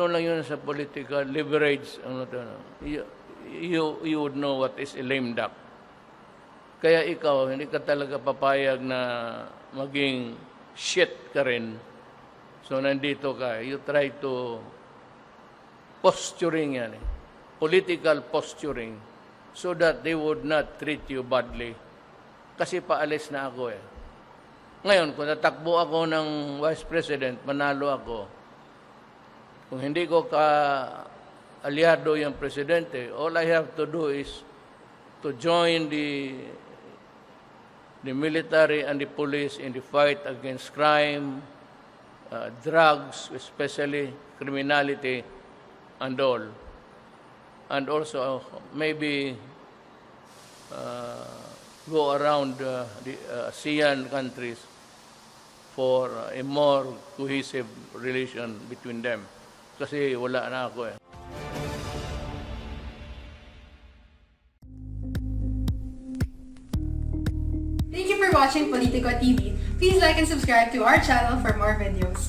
Ano lang yun sa political leverage, ano to, no? You would know what is a lame duck. Kaya ikaw, hindi ka talaga papayag na maging shit ka rin. So nandito ka, you try to posturing yan, political posturing, so that they would not treat you badly. Kasi paalis na ako eh. Ngayon, kung natakbo ako ng Vice President, manalo ako. Kung hindi ko ka-aliado yung Presidente, all I have to do is to join the military and the police in the fight against crime, drugs, especially criminality, and all. And also maybe go around the ASEAN countries for a more cohesive relation between them. Kasi wala na ako eh. Thank you for watching Politico TV. Please like and subscribe to our channel for more videos.